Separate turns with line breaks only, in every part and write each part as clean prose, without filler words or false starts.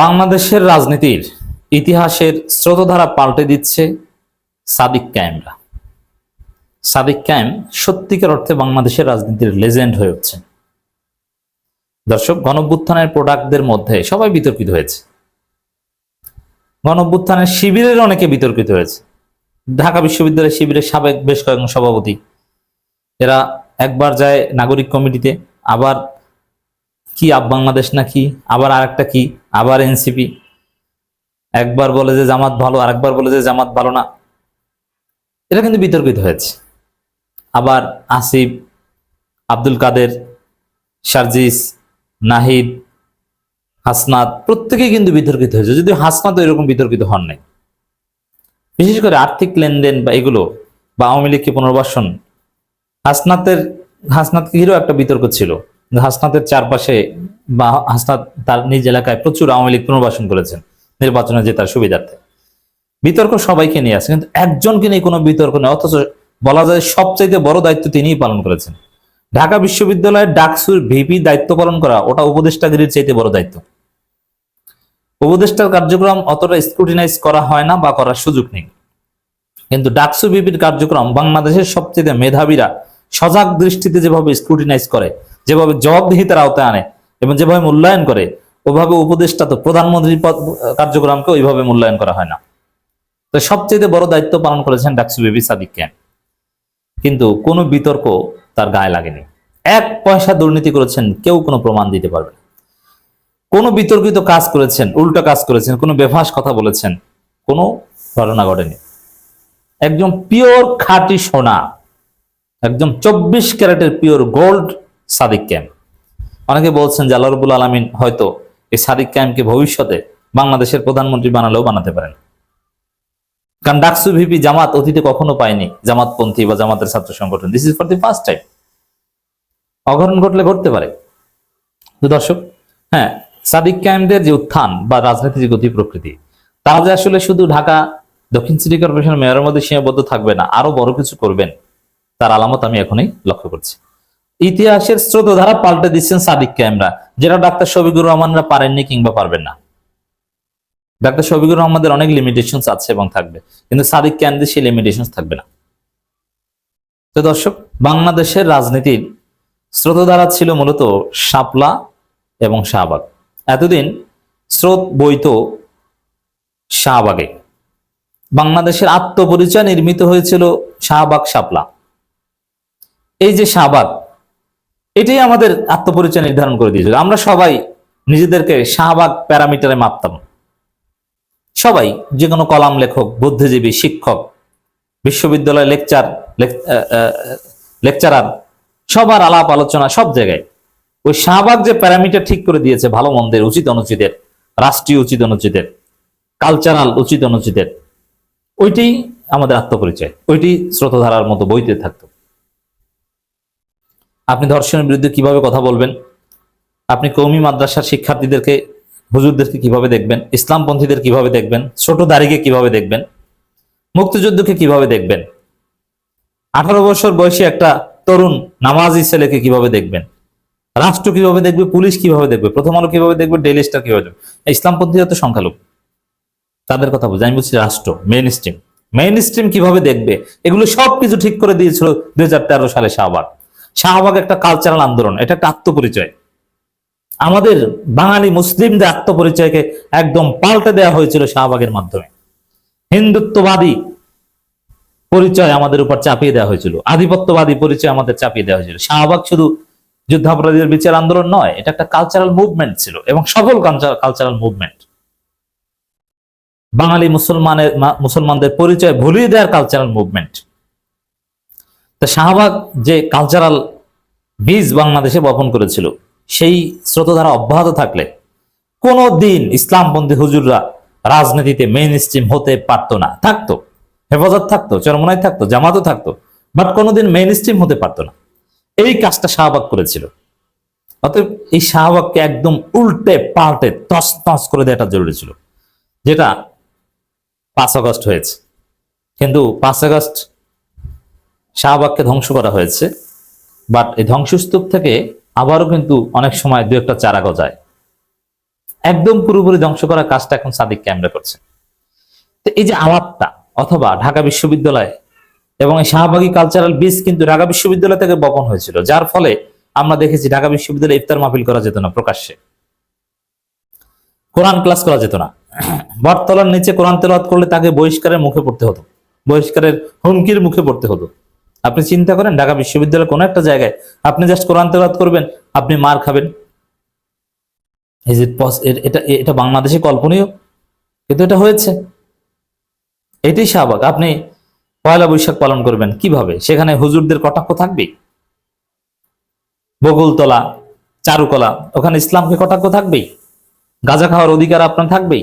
বাংলাদেশের রাজনীতির ইতিহাসের স্রোতধারা পাল্টে দিচ্ছে সাদিক কায়েমরা। সাদিক কায়েম সত্যিকার অর্থে বাংলাদেশের রাজনীতির লেজেন্ড হয়ে উঠছে। দর্শক, গণঅভ্যুত্থানের প্রোডাক্টদের মধ্যে সবাই বিতর্কিত হয়েছে। গণঅভ্যুত্থানের শিবিরের অনেকে বিতর্কিত হয়েছে। ঢাকা বিশ্ববিদ্যালয়ের শিবিরের সাবেক বেশ কয়েকজন সভাপতি, এরা একবার যায় নাগরিক কমিটিতে, আবার কি আপ বাংলাদেশ নাকি, আবার আরেকটা কি, আবার এনসিপি। একবার বলে যে জামাত ভালো, আরেকবার বলে যে জামাত ভালো না। এটা কিন্তু বিতর্কিত হয়েছে। আবার আসিফ, আব্দুল কাদের, সার্জিস, নাহিদ, হাসনাত প্রত্যেকেই কিন্তু বিতর্কিত হয়েছে, যদিও হাসনাত এরকম বিতর্কিত হন নাই। বিশেষ করে আর্থিক লেনদেন বা এগুলো বা আওয়ামী লীগকে পুনর্বাসন, হাসনাতকে ঘিরেও একটা বিতর্ক ছিল। হাসনাতের চারপাশে বা হাসনাত তার নিজ এলাকায় প্রচুর আওয়ামী লীগ পুনর্বাসন করেছেন নির্বাচনে জেতার সুবিধার্থে। বিতর্ক সবাইকে নিয়ে আছে, কিন্তু একজনকে নিয়ে কোনো বিতর্ক নেই। অথচ বলা যায় সবচাইতে বড় দায়িত্ব তিনিই পালন করেছেন। ঢাকা বিশ্ববিদ্যালয়ের ডাকসুর ভিপি দায়িত্ব পালন করা, ওটা উপদেষ্টাগিরির চাইতে বড় দায়িত্ব। উপদেষ্টার কার্যক্রম অতটা স্ক্রুটিনাইজ করা হয় না বা করার সুযোগ নেই, কিন্তু ডাকসু ভিপির কার্যক্রম বাংলাদেশের সবচেয়ে মেধাবীরা সজাগ দৃষ্টিতে যেভাবে স্ক্রুটিনাইজ করে, যেভাবে জবাবদিহিতার আওতায় আনে এবং যেভাবে মূল্যায়ন করে, ওভাবে উপদেষ্টা তো প্রধানমন্ত্রীর কার্যক্রমকে ওইভাবে মূল্যায়ন করা হয় না। তো সবচেয়ে বড় দায়িত্ব পালন করেছেন ডাকসু ভিপি সাদিক কায়েম, কিন্তু কোনো বিতর্ক তার গায়ে লাগেনি। 1 পয়সা দুর্নীতি করেছেন, কেউ কোনো প্রমাণ দিতে পারবে না। কোনো বিতর্কিত কাজ করেছেন, উল্টো কাজ করেছেন, কোনো বেফাস কথা বলেছেন, কোনো ঘটনা ঘটেনি। একদম পিওর খাঁটি সোনা, একদম 24 ক্যারেটের পিওর গোল্ড সাদিক কায়েম। অনেকে বলছেন যে আল্লাহ রাব্বুল আলামিন হয়তো এই সাদিক কায়েমকে ভবিষ্যতে বাংলাদেশের প্রধানমন্ত্রী বানালেও বানাতে পারেন। কারণ ডাকসু ভিপি জামাত অতীতে কখনো পায়নি, জামাতপন্থী বা জামাতের ছাত্র সংগঠন। This is for the first time. অঘটন ঘটলে ঘটতে পারে। তো দর্শক, হ্যাঁ, সাদিক কায়েমদের যে উত্থান বা রাজনীতির যে গতি প্রকৃতি, তা যে আসলে শুধু ঢাকা দক্ষিণ সিটি কর্পোরেশনের মেয়রের মধ্যে সীমাবদ্ধ থাকবে না, আরো বড় কিছু করবেন, তার আলামত আমি এখনই লক্ষ্য করছি। ইতিহাসের স্রোতধারা পাল্টে দিচ্ছেন সাদিক কায়েমরা, যেটা ডাক্তার শফিকুর রহমানরা পারেননি কিংবা পারবেন না। ডাক্তার শফিকুর রহমানদের অনেক লিমিটেশন আছে এবং থাকবে, কিন্তু সাদিক কায়েমদের সেই লিমিটেশন থাকবে না। তো দর্শক, বাংলাদেশের রাজনীতির স্রোতধারা ছিল মূলত শাপলা এবং শাহবাগ। এতদিন স্রোত বইতো শাহবাগে। বাংলাদেশের আত্মপরিচয় নির্মিত হয়েছিল শাহবাগ শাপলা। এই যে শাহবাগ, এটাই আমাদের আত্মপরিচয় নির্ধারণ করে দিয়েছিল। আমরা সবাই নিজেদেরকে শাহবাগ প্যারামিটারে মাপতাম। সবাই, যে কোনো কলাম লেখক, বুদ্ধিজীবী, শিক্ষক, বিশ্ববিদ্যালয় লেকচারার, সবার আলাপ আলোচনা সব জায়গায় ওই শাহবাগ যে প্যারামিটার ঠিক করে দিয়েছে, ভালো মন্দের, উচিত অনুচিতের, রাষ্ট্রীয় উচিত অনুচিতের, কালচারাল উচিত অনুচিতের, ওইটাই আমাদের আত্মপরিচয়। ওইটি স্রোতধারার মতো বইতে থাকতো। আপনি ধর্ষণের বিরুদ্ধে কিভাবে কথা বলবেন, আপনি কওমি মাদ্রাসার শিক্ষার্থীদেরকে, হুজুরদেরকে কিভাবে দেখবেন, ইসলামপন্থীদের কিভাবে দেখবেন, ছোট দাড়িকে কিভাবে দেখবেন, মুক্তিযুদ্ধকে কিভাবে দেখবেন, 18 বছর বয়সী একটা তরুণ নামাজি ছেলেকে কিভাবে দেখবেন, রাষ্ট্র কিভাবে দেখবে, পুলিশ কিভাবে দেখবে, প্রথম আলো কিভাবে দেখবে, ডেইলি স্টার কিভাবে দেখবে। ইসলামপন্থীরা তো সংখ্যালঘু, তাদের কথা বলছি। আমি বলছি রাষ্ট্র, মেইন স্ট্রিম কিভাবে দেখবে, এগুলো সবকিছু ঠিক করে দিয়েছিল 2013 সালে শাহবাগ। শাহবাগ একটা কালচারাল আন্দোলন, এটা একটা আত্মপরিচয়। আমাদের বাঙালি মুসলিমদের আত্মপরিচয়কে একদম পাল্টে দেওয়া হয়েছিল শাহবাগের মাধ্যমে। হিন্দুত্ববাদী পরিচয় আমাদের উপর চাপিয়ে দেওয়া হয়েছিল, আধিপত্যবাদী পরিচয় আমাদের চাপিয়ে দেওয়া হয়েছিল। শাহবাগ শুধু যুদ্ধাপরাধীদের বিচার আন্দোলন নয়, এটা একটা কালচারাল মুভমেন্ট ছিল, এবং সফল কালচারাল মুভমেন্ট। বাঙালি মুসলমানদের পরিচয় ভুলিয়ে দেওয়ার কালচারাল মুভমেন্ট। তা শাহবাগ যে কালচারাল বীজ বাংলাদেশে বপন করেছিল, সেই স্রোতধারা অব্যাহত থাকলে কোনো দিন ইসলামপন্থী হুজুররা রাজনীতিতে মেইন স্ট্রিম হতে পারতো না। থাকতো, হেফাজত থাকতো, চরমনাই থাকতো, জামাতও থাকতো, বাট কোনোদিন মেইন স্ট্রিম হতে পারতো না। এই কাজটা শাহবাগ করেছিল। অতএব এই শাহবাগকে একদম উল্টে পাল্টে তছনছ করে দেওয়াটা জরুরি ছিল, যেটা 5 আগস্ট হয়েছে। কিন্তু 5 আগস্ট শাহবাগকে ধ্বংস করা হয়েছে, বাট এই ধ্বংসস্তূপ থেকে আবারও কিন্তু অনেক সময় 2-1টা চারা গজায়। একদম পুরোপুরি ধ্বংস করার কাজটা এখন সাদিক ক্যামেরা করছে। তো এই যে আলাপটা, অথবা ঢাকা বিশ্ববিদ্যালয় এবং এই শাহবাগী কালচারাল বীজ কিন্তু ঢাকা বিশ্ববিদ্যালয় থেকে বপন হয়েছিল, যার ফলে আমরা দেখেছি ঢাকা বিশ্ববিদ্যালয়ে ইফতার মাহফিল করা যেত না প্রকাশ্যে, কোরআন ক্লাস করা যেত না, বটতলার নিচে কোরআন তেলাওয়াত করলে তাকে বহিষ্কারের মুখে পড়তে হতো, বহিষ্কারের হুমকির মুখে পড়তে হতো। আপনি চিন্তা করেন ঢাকা বিশ্ববিদ্যালয়ের কোনো একটা জায়গায় আপনি জাস্ট কোরআন তেলাওয়াত করবেন, আপনি মার খাবেন। এটা এটা বাংলাদেশে কল্পনীয়, কিন্তু এটা হয়েছে। এটাই শাহবাগ। আপনি পয়লা বৈশাখ পালন করবেন কিভাবে? সেখানে হুজুরদের কটাক্ষ থাকবে, বকুলতলা, চারুকলা, ওখানে ইসলামকে কটাক্ষ থাকবেই, গাঁজা খাওয়ার অধিকার আপনার থাকবেই।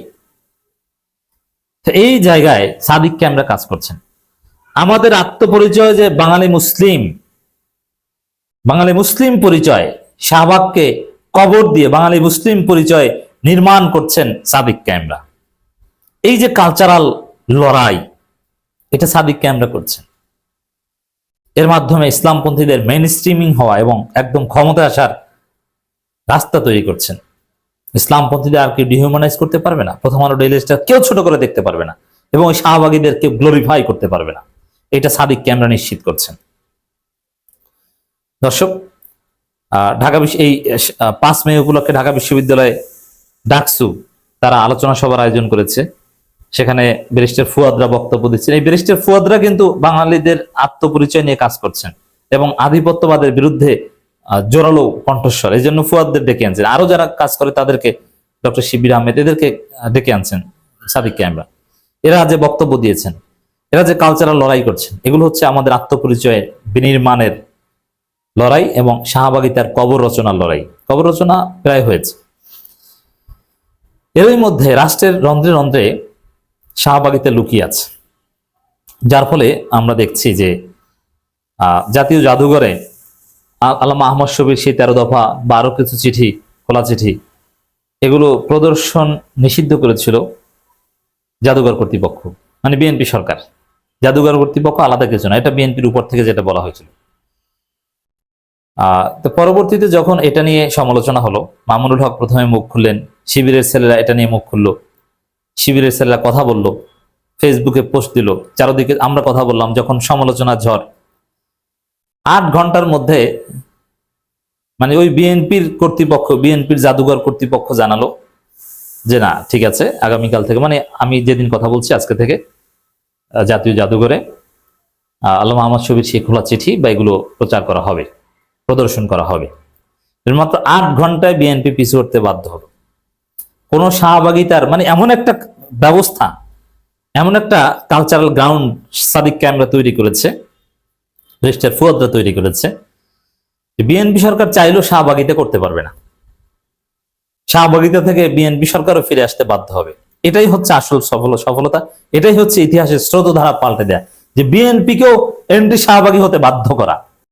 তো এই জায়গায় সাদিককে আমরা কাজ করছেন। আমাদের আত্মপরিচয় যে বাঙালি মুসলিম পরিচয়, শাহবাগকে কবর দিয়ে বাঙালি মুসলিম পরিচয় নির্মাণ করছেন সাদিক ক্যামেরা। এই যে কালচারাল লড়াই, এটা সাদিক ক্যামেরা করছেন। এর মাধ্যমে ইসলামপন্থীদের মেইন স্ট্রিমিং হওয়া এবং একদম ক্ষমতায় আসার রাস্তা তৈরি করছেন। ইসলামপন্থীদের আর কেউ ডিহিউম্যানাইজ করতে পারবে না, প্রথম আলো ডেইলি স্টার কেউ ছোট করে দেখতে পারবে না, এবং ওই শাহবাগীদের কেউ গ্লোরিফাই করতে পারবে না। এটা সাদিক ক্যামেরা নিশ্চিত করছেন। দর্শক, এই 5 মে উপলক্ষে ঢাকা বিশ্ববিদ্যালয়ে ডাকসু তারা আলোচনা সভার আয়োজন করেছে। সেখানে ব্যারিস্টার ফুয়াদরা বক্তব্য দিচ্ছেন। এই ব্যারিস্টার ফুয়াদরা কিন্তু বাঙালিদের আত্মপরিচয় নিয়ে কাজ করছেন এবং আধিপত্যবাদের বিরুদ্ধে জোরালো কণ্ঠস্বর, এই জন্য ফুয়াদদের ডেকে আনছেন। আরো যারা কাজ করে তাদেরকে, ডক্টর শিবির আহমেদ, এদেরকে ডেকে আনছেন সাদিক ক্যামেরা। এরা যে বক্তব্য দিয়েছেন, এরা যে কালচারাল লড়াই করছেন, এগুলো হচ্ছে আমাদের আত্মপরিচয়ের বিনির্মাণের লড়াই এবং শাহবাগিতার কবর রচনার লড়াই। কবর রচনা প্রায় হয়েছে। এরই মধ্যে রাষ্ট্রের রন্ধ্রে রন্ধ্রে শাহবাগিতা লুকিয়ে আছে, যার ফলে আমরা দেখছি যে জাতীয় জাদুঘরে আল্লামা আহমদ শফীর সেই 13 দফা বা আরো কিছু চিঠি, খোলা চিঠি, এগুলো প্রদর্শন নিষিদ্ধ করেছিল জাদুঘর কর্তৃপক্ষ, মানে বিএনপি সরকার। জাদুঘর কর্তৃপক্ষ আলাদা কিছু না, এটা বিএনপির উপর থেকে যেটা বলা হয়েছিল। তো পরবর্তীতে যখন এটা নিয়ে সমালোচনা হলো, মামুনুল হক প্রথমে মুখ খুললেন, শিবিরের ছেলেরা এটা নিয়ে মুখ খুললো, শিবিরের ছেলেরা কথা বললো, ফেসবুকে পোস্ট দিল, চারদিকে আমরা কথা বললাম। যখন সমালোচনা ঝড়, 8 ঘন্টার মধ্যে মানে ওই বিএনপির কর্তৃপক্ষ, বিএনপির জাদুঘর কর্তৃপক্ষ জানালো যে না, ঠিক আছে, আগামীকাল থেকে, মানে আমি যেদিন কথা বলছি আজকে থেকে জাতীয় জাদুঘরে আল্লামা আহমদ শফীর সেই খোলা চিঠি বা এগুলো প্রচার করা হবে, প্রদর্শন করা হবে। এর মাত্র 8 ঘন্টায় বিএনপি পিছু হতে বাধ্য হলো। কোন শাহবাগিতার মানে এমন একটা ব্যবস্থা, এমন একটা কালচারাল গ্রাউন্ড সাদিক ক্যামেরা তৈরি করেছে, ব্যারিস্টার ফুয়াদরা তৈরি করেছে, বিএনপি সরকার চাইলেও শাহবাগিতা করতে পারবে না। শাহবাগিতা থেকে বিএনপি সরকারও ফিরে আসতে বাধ্য হবে। এটাই হচ্ছে আসল সফলতা, এটাই হচ্ছে ইতিহাসের স্রোতধারা পাল্টে দেয়া, যে বিএনপিকেও এমডি শাহবাগী হতে বাধ্য করা।